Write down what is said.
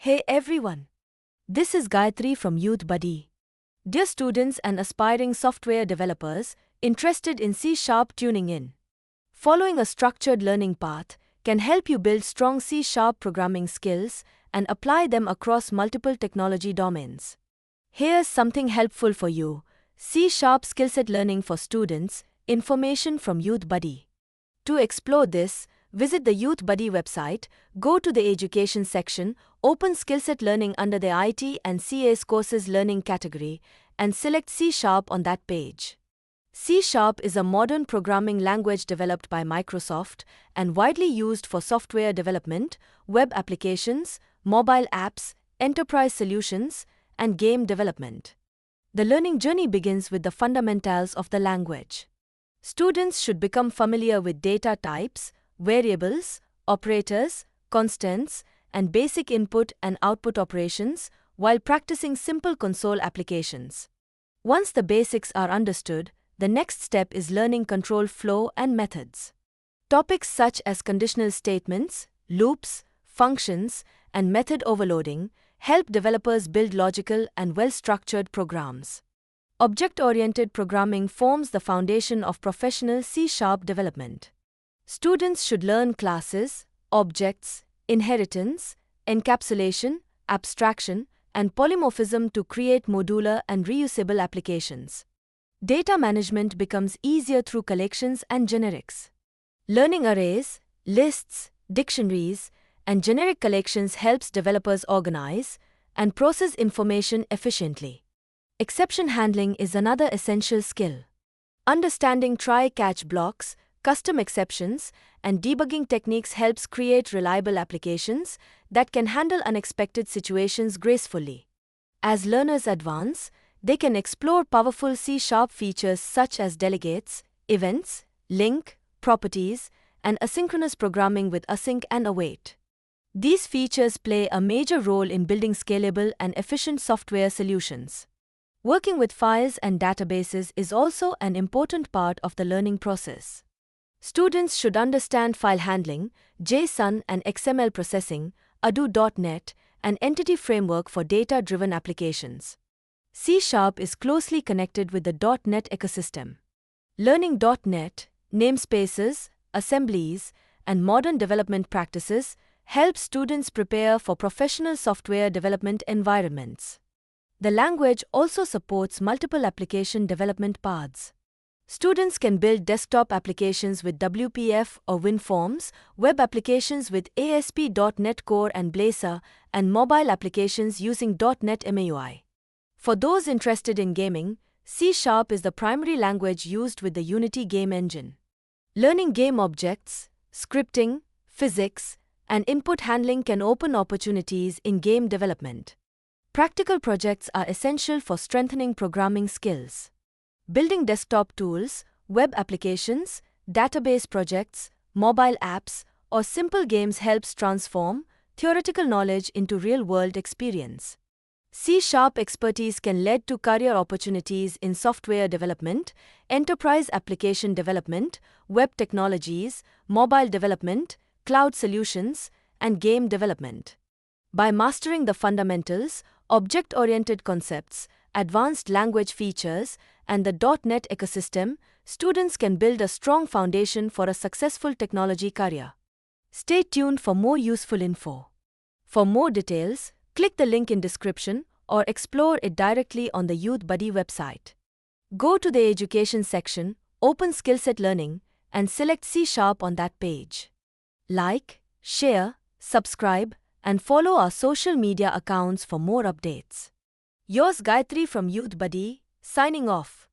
Hey everyone! This is Gayatri from Youthbuddy. Dear students and aspiring software developers interested in C# tuning in. Following a structured learning path can help you build strong C# programming skills and apply them across multiple technology domains. Here's something helpful for you: C# Skillset Learning for students, information from Youthbuddy. To explore this, visit the Youthbuddy website, go to the Education section, open Skillset Learning under the IT and CAS Courses Learning category, and select C# on that page. C# is a modern programming language developed by Microsoft and widely used for software development, web applications, mobile apps, enterprise solutions, and game development. The learning journey begins with the fundamentals of the language. Students should become familiar with data types, variables, operators, constants, and basic input and output operations while practicing simple console applications. Once the basics are understood, the next step is learning control flow and methods. Topics such as conditional statements, loops, functions, and method overloading help developers build logical and well-structured programs. Object-oriented programming forms the foundation of professional C# development. Students should learn classes, objects, inheritance, encapsulation, abstraction, and polymorphism to create modular and reusable applications. Data management becomes easier through collections and generics. Learning arrays, lists, dictionaries, and generic collections helps developers organize and process information efficiently. Exception handling is another essential skill. Understanding try-catch blocks, custom exceptions, and debugging techniques helps create reliable applications that can handle unexpected situations gracefully. As learners advance, they can explore powerful C# features such as delegates, events, LINQ, properties, and asynchronous programming with async and await. These features play a major role in building scalable and efficient software solutions. Working with files and databases is also an important part of the learning process. Students should understand file handling, JSON and XML processing, Ado.NET, and Entity Framework for data-driven applications. C# is closely connected with the .NET ecosystem. Learning .NET, namespaces, assemblies, and modern development practices helps students prepare for professional software development environments. The language also supports multiple application development paths. Students can build desktop applications with WPF or WinForms, web applications with ASP.NET Core and Blazor, and mobile applications using .NET MAUI. For those interested in gaming, C# is the primary language used with the Unity game engine. Learning game objects, scripting, physics, and input handling can open opportunities in game development. Practical projects are essential for strengthening programming skills. Building desktop tools, web applications, database projects, mobile apps, or simple games helps transform theoretical knowledge into real-world experience. C# expertise can lead to career opportunities in software development, enterprise application development, web technologies, mobile development, cloud solutions, and game development. By mastering the fundamentals, object-oriented concepts, advanced language features, and the .NET ecosystem, students can build a strong foundation for a successful technology career. Stay tuned for more useful info. For more details, click the link in description or explore it directly on the Youthbuddy website. Go to the Education section, open Skillset Learning, and select C# on that page. Like, share, subscribe, and follow our social media accounts for more updates. Yours Gayatri from Youthbuddy, signing off.